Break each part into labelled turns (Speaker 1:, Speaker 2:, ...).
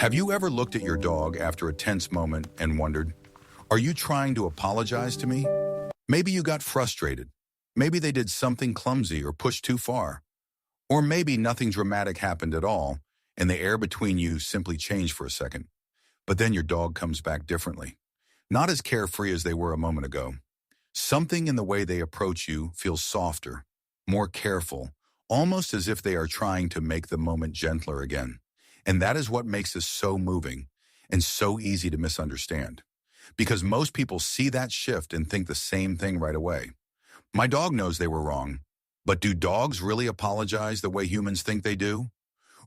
Speaker 1: Have you ever looked at your dog after a tense moment and wondered, are you trying to apologize to me? Maybe you got frustrated. Maybe they did something clumsy or pushed too far. Or maybe nothing dramatic happened at all, and the air between you simply changed for a second. But then your dog comes back differently. Not as carefree as they were a moment ago. Something in the way they approach you feels softer, more careful, almost as if they are trying to make the moment gentler again. And that is what makes this so moving and so easy to misunderstand. Because most people see that shift and think the same thing right away. My dog knows they were wrong, but do dogs really apologize the way humans think they do?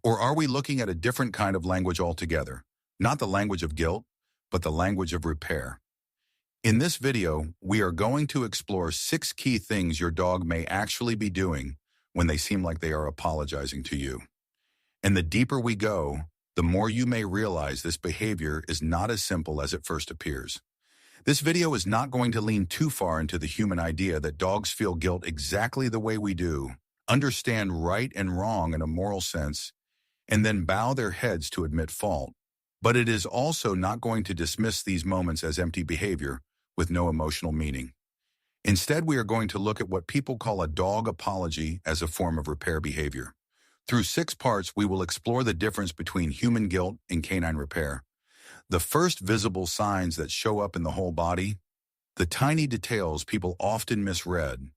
Speaker 1: Or are we looking at a different kind of language altogether? Not the language of guilt, but the language of repair. In this video, we are going to explore 6 key things your dog may actually be doing when they seem like they are apologizing to you. And the deeper we go, the more you may realize this behavior is not as simple as it first appears. This video is not going to lean too far into the human idea that dogs feel guilt exactly the way we do, understand right and wrong in a moral sense, and then bow their heads to admit fault. But it is also not going to dismiss these moments as empty behavior with no emotional meaning. Instead, we are going to look at what people call a dog apology as a form of repair behavior. Through 6 parts, we will explore the difference between human guilt and canine repair. The first visible signs that show up in the whole body, the tiny details people often misread,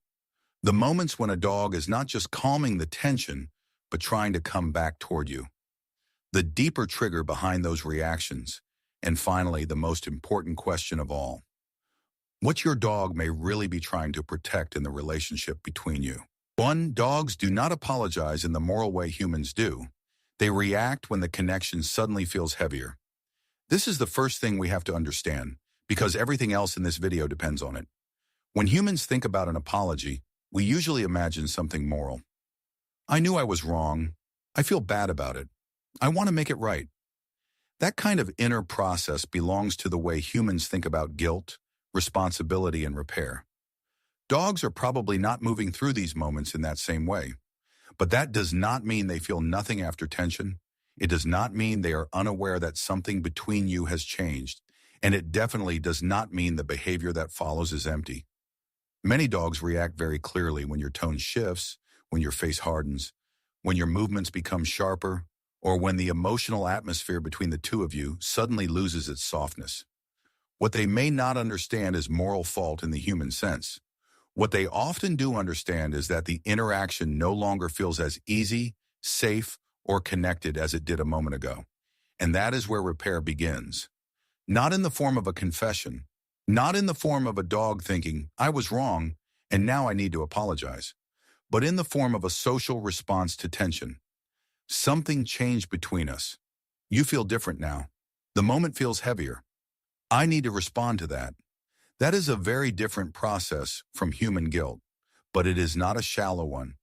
Speaker 1: the moments when a dog is not just calming the tension, but trying to come back toward you, the deeper trigger behind those reactions, and finally, the most important question of all, what your dog may really be trying to protect in the relationship between you. 1. Dogs do not apologize in the moral way humans do. They react when the connection suddenly feels heavier. This is the first thing we have to understand, because everything else in this video depends on it. When humans think about an apology, we usually imagine something moral. I knew I was wrong. I feel bad about it. I want to make it right. That kind of inner process belongs to the way humans think about guilt, responsibility, and repair. Dogs are probably not moving through these moments in that same way. But that does not mean they feel nothing after tension. It does not mean they are unaware that something between you has changed. And it definitely does not mean the behavior that follows is empty. Many dogs react very clearly when your tone shifts, when your face hardens, when your movements become sharper, or when the emotional atmosphere between the two of you suddenly loses its softness. What they may not understand is moral fault in the human sense. What they often do understand is that the interaction no longer feels as easy, safe, or connected as it did a moment ago. And that is where repair begins. Not in the form of a confession, not in the form of a dog thinking, I was wrong, and now I need to apologize, but in the form of a social response to tension. Something changed between us. You feel different now. The moment feels heavier. I need to respond to that. That is a very different process from human guilt, but it is not a shallow one.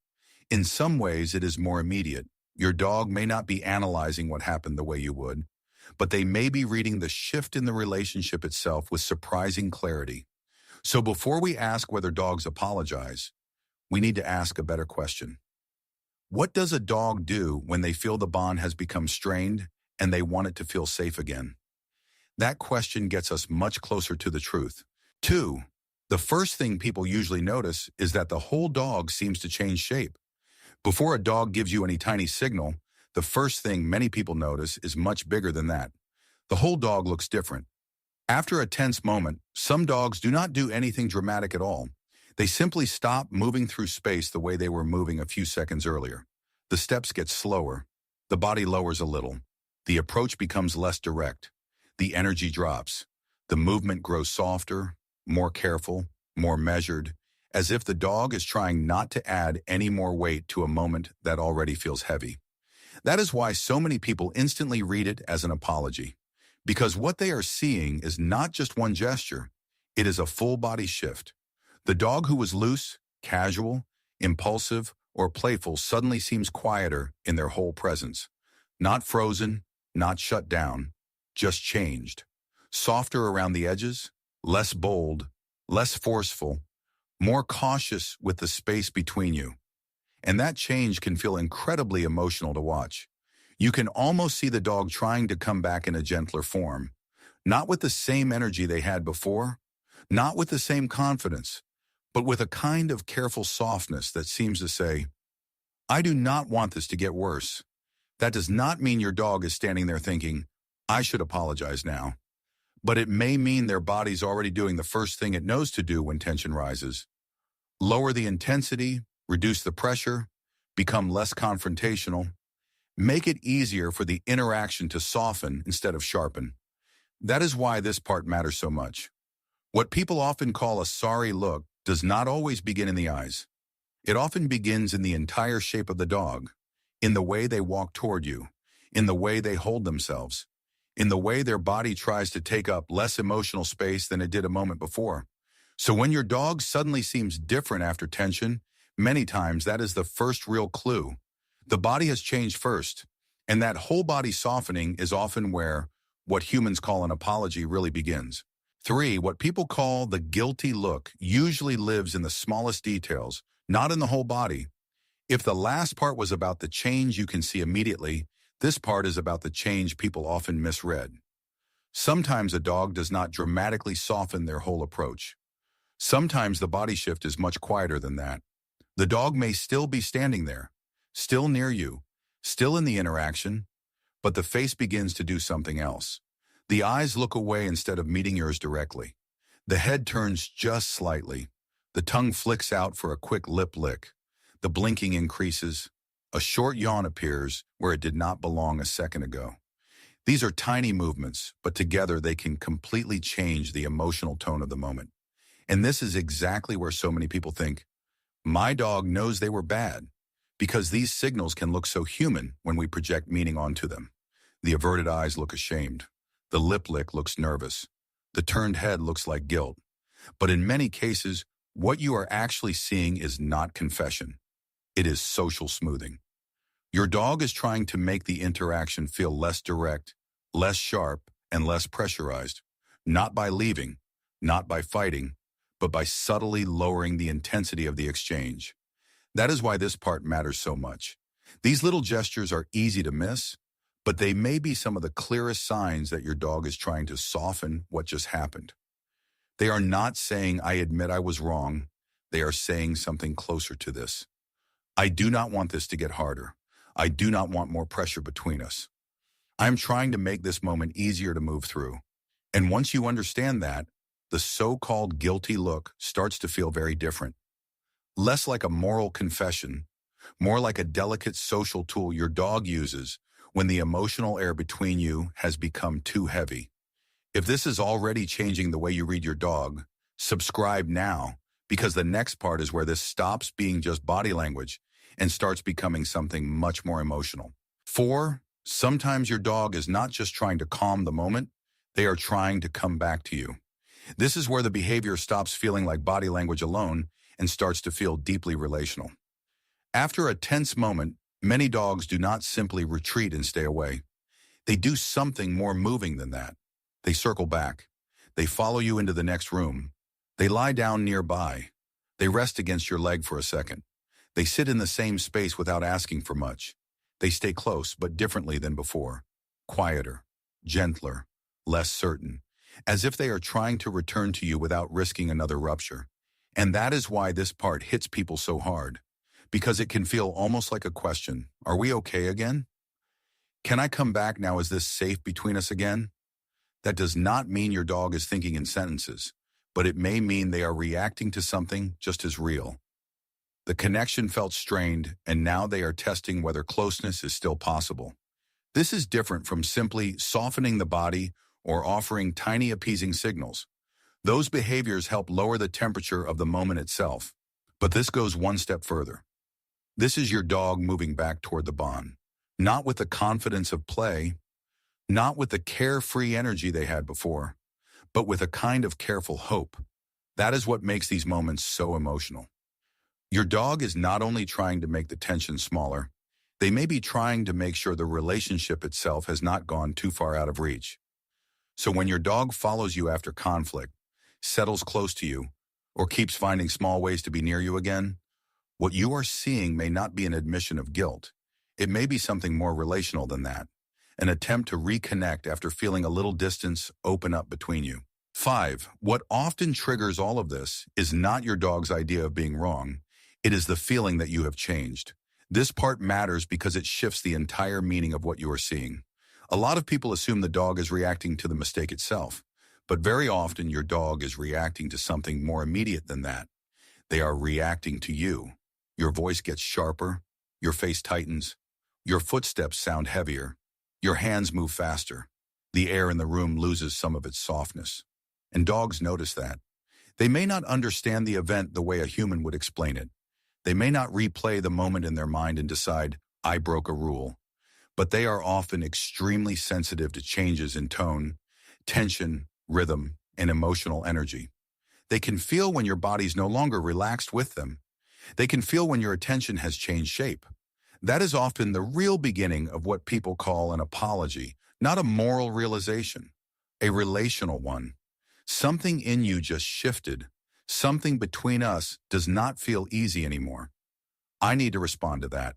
Speaker 1: In some ways, it is more immediate. Your dog may not be analyzing what happened the way you would, but they may be reading the shift in the relationship itself with surprising clarity. So before we ask whether dogs apologize, we need to ask a better question. What does a dog do when they feel the bond has become strained and they want it to feel safe again? That question gets us much closer to the truth. 2. The first thing people usually notice is that the whole dog seems to change shape. Before a dog gives you any tiny signal, the first thing many people notice is much bigger than that. The whole dog looks different. After a tense moment, some dogs do not do anything dramatic at all. They simply stop moving through space the way they were moving a few seconds earlier. The steps get slower. The body lowers a little. The approach becomes less direct. The energy drops. The movement grows softer, more careful, more measured, as if the dog is trying not to add any more weight to a moment that already feels heavy. That is why so many people instantly read it as an apology, because what they are seeing is not just one gesture, it is a full body shift. The dog who was loose, casual, impulsive, or playful suddenly seems quieter in their whole presence. Not frozen, not shut down, just changed. Softer around the edges, less bold, less forceful, more cautious with the space between you. And that change can feel incredibly emotional to watch. You can almost see the dog trying to come back in a gentler form, not with the same energy they had before, not with the same confidence, but with a kind of careful softness that seems to say, I do not want this to get worse. That does not mean your dog is standing there thinking, I should apologize now. But it may mean their body's already doing the first thing it knows to do when tension rises. Lower the intensity, reduce the pressure, become less confrontational. Make it easier for the interaction to soften instead of sharpen. That is why this part matters so much. What people often call a sorry look does not always begin in the eyes. It often begins in the entire shape of the dog, in the way they walk toward you, in the way they hold themselves, in the way their body tries to take up less emotional space than it did a moment before. So when your dog suddenly seems different after tension, many times that is the first real clue. The body has changed first, and that whole body softening is often where what humans call an apology really begins. 3. What people call the guilty look usually lives in the smallest details, not in the whole body. If the last part was about the change you can see immediately, this part is about the change people often misread. Sometimes a dog does not dramatically soften their whole approach. Sometimes the body shift is much quieter than that. The dog may still be standing there, still near you, still in the interaction, but the face begins to do something else. The eyes look away instead of meeting yours directly. The head turns just slightly. The tongue flicks out for a quick lip lick. The blinking increases. A short yawn appears where it did not belong a second ago. These are tiny movements, but together they can completely change the emotional tone of the moment. And this is exactly where so many people think, my dog knows they were bad, because these signals can look so human when we project meaning onto them. The averted eyes look ashamed. The lip lick looks nervous. The turned head looks like guilt. But in many cases, what you are actually seeing is not confession. It is social smoothing. Your dog is trying to make the interaction feel less direct, less sharp, and less pressurized, not by leaving, not by fighting, but by subtly lowering the intensity of the exchange. That is why this part matters so much. These little gestures are easy to miss, but they may be some of the clearest signs that your dog is trying to soften what just happened. They are not saying, I admit I was wrong. They are saying something closer to this. I do not want this to get harder. I do not want more pressure between us. I'm trying to make this moment easier to move through. And once you understand that, the so-called guilty look starts to feel very different. Less like a moral confession, more like a delicate social tool your dog uses when the emotional air between you has become too heavy. If this is already changing the way you read your dog, subscribe now, because the next part is where this stops being just body language and starts becoming something much more emotional. 4. Sometimes your dog is not just trying to calm the moment, they are trying to come back to you. This is where the behavior stops feeling like body language alone and starts to feel deeply relational. After a tense moment, many dogs do not simply retreat and stay away. They do something more moving than that. They circle back. They follow you into the next room. They lie down nearby. They rest against your leg for a second. They sit in the same space without asking for much. They stay close, but differently than before. Quieter, gentler, less certain, as if they are trying to return to you without risking another rupture. And that is why this part hits people so hard, because it can feel almost like a question. Are we okay again? Can I come back now? Is this safe between us again? That does not mean your dog is thinking in sentences, but it may mean they are reacting to something just as real. The connection felt strained, and now they are testing whether closeness is still possible. This is different from simply softening the body or offering tiny appeasing signals. Those behaviors help lower the temperature of the moment itself. But this goes one step further. This is your dog moving back toward the bond, not with the confidence of play, not with the carefree energy they had before, but with a kind of careful hope. That is what makes these moments so emotional. Your dog is not only trying to make the tension smaller, they may be trying to make sure the relationship itself has not gone too far out of reach. So when your dog follows you after conflict, settles close to you, or keeps finding small ways to be near you again, what you are seeing may not be an admission of guilt. It may be something more relational than that, an attempt to reconnect after feeling a little distance open up between you. 5. What often triggers all of this is not your dog's idea of being wrong. It is the feeling that you have changed. This part matters because it shifts the entire meaning of what you are seeing. A lot of people assume the dog is reacting to the mistake itself, but very often your dog is reacting to something more immediate than that. They are reacting to you. Your voice gets sharper, your face tightens, your footsteps sound heavier, your hands move faster. The air in the room loses some of its softness. And dogs notice that. They may not understand the event the way a human would explain it. They may not replay the moment in their mind and decide, I broke a rule. But they are often extremely sensitive to changes in tone, tension, rhythm, and emotional energy. They can feel when your body's no longer relaxed with them. They can feel when your attention has changed shape. That is often the real beginning of what people call an apology, not a moral realization, a relational one. Something in you just shifted. Something between us does not feel easy anymore. I need to respond to that.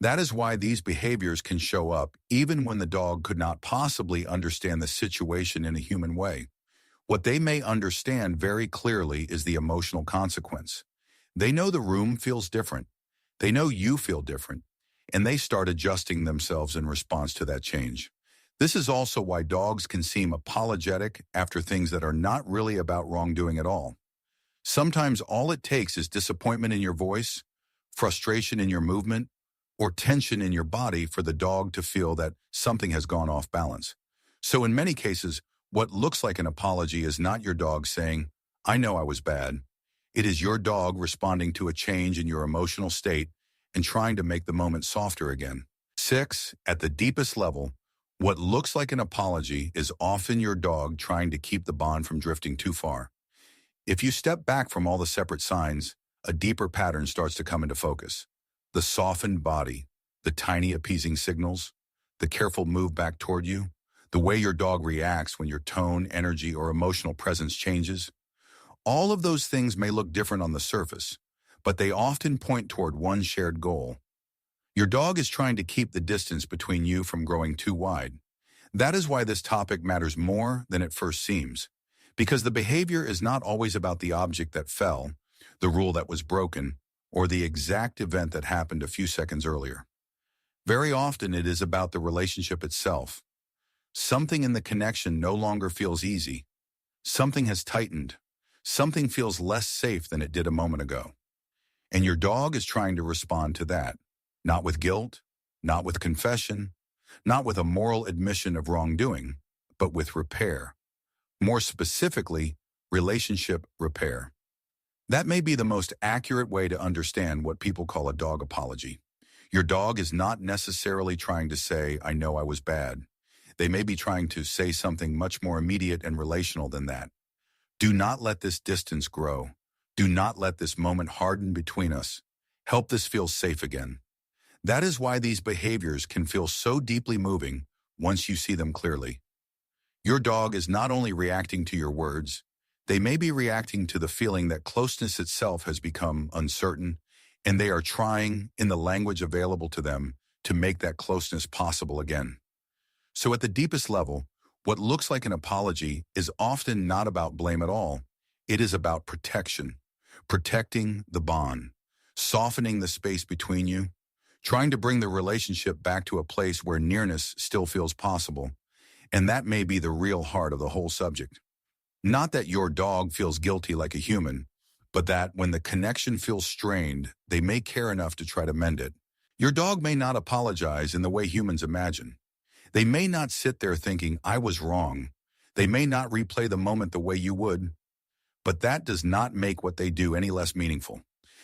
Speaker 1: That is why these behaviors can show up even when the dog could not possibly understand the situation in a human way. What they may understand very clearly is the emotional consequence. They know the room feels different. They know you feel different, and they start adjusting themselves in response to that change. This is also why dogs can seem apologetic after things that are not really about wrongdoing at all. Sometimes all it takes is disappointment in your voice, frustration in your movement, or tension in your body for the dog to feel that something has gone off balance. So in many cases, what looks like an apology is not your dog saying, I know I was bad. It is your dog responding to a change in your emotional state and trying to make the moment softer again. 6. At the deepest level, what looks like an apology is often your dog trying to keep the bond from drifting too far. If you step back from all the separate signs, a deeper pattern starts to come into focus. The softened body, the tiny appeasing signals, the careful move back toward you, the way your dog reacts when your tone, energy, or emotional presence changes. All of those things may look different on the surface, but they often point toward one shared goal. Your dog is trying to keep the distance between you from growing too wide. That is why this topic matters more than it first seems, because the behavior is not always about the object that fell, the rule that was broken, or the exact event that happened a few seconds earlier. Very often it is about the relationship itself. Something in the connection no longer feels easy. Something has tightened. Something feels less safe than it did a moment ago. And your dog is trying to respond to that, not with guilt, not with confession, not with a moral admission of wrongdoing, but with repair. More specifically, relationship repair. That may be the most accurate way to understand what people call a dog apology. Your dog is not necessarily trying to say, I know I was bad. They may be trying to say something much more immediate and relational than that. Do not let this distance grow. Do not let this moment harden between us. Help this feel safe again. That is why these behaviors can feel so deeply moving once you see them clearly. Your dog is not only reacting to your words, they may be reacting to the feeling that closeness itself has become uncertain, and they are trying, in the language available to them, to make that closeness possible again. So at the deepest level, what looks like an apology is often not about blame at all. It is about protection, protecting the bond, softening the space between you, trying to bring the relationship back to a place where nearness still feels possible. And that may be the real heart of the whole subject. Not that your dog feels guilty like a human, but that when the connection feels strained, they may care enough to try to mend it. Your dog may not apologize in the way humans imagine. They may not sit there thinking, I was wrong. They may not replay the moment the way you would. But that does not make what they do any less meaningful.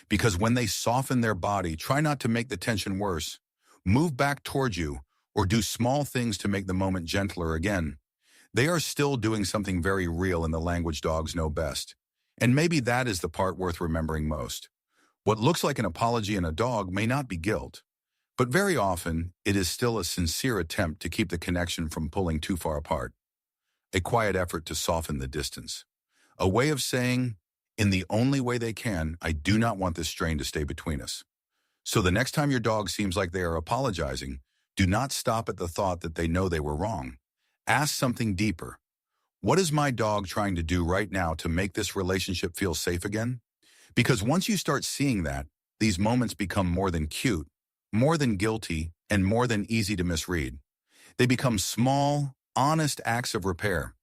Speaker 1: Because when they soften their body, try not to make the tension worse, move back toward you, or do small things to make the moment gentler again, they are still doing something very real in the language dogs know best. And maybe that is the part worth remembering most. What looks like an apology in a dog may not be guilt, but very often it is still a sincere attempt to keep the connection from pulling too far apart. A quiet effort to soften the distance. A way of saying, in the only way they can, I do not want this strain to stay between us. So the next time your dog seems like they are apologizing, do not stop at the thought that they know they were wrong. Ask something deeper. What is my dog trying to do right now to make this relationship feel safe again? Because once you start seeing that, these moments become more than cute, more than guilty, and more than easy to misread. They become small, honest acts of repair.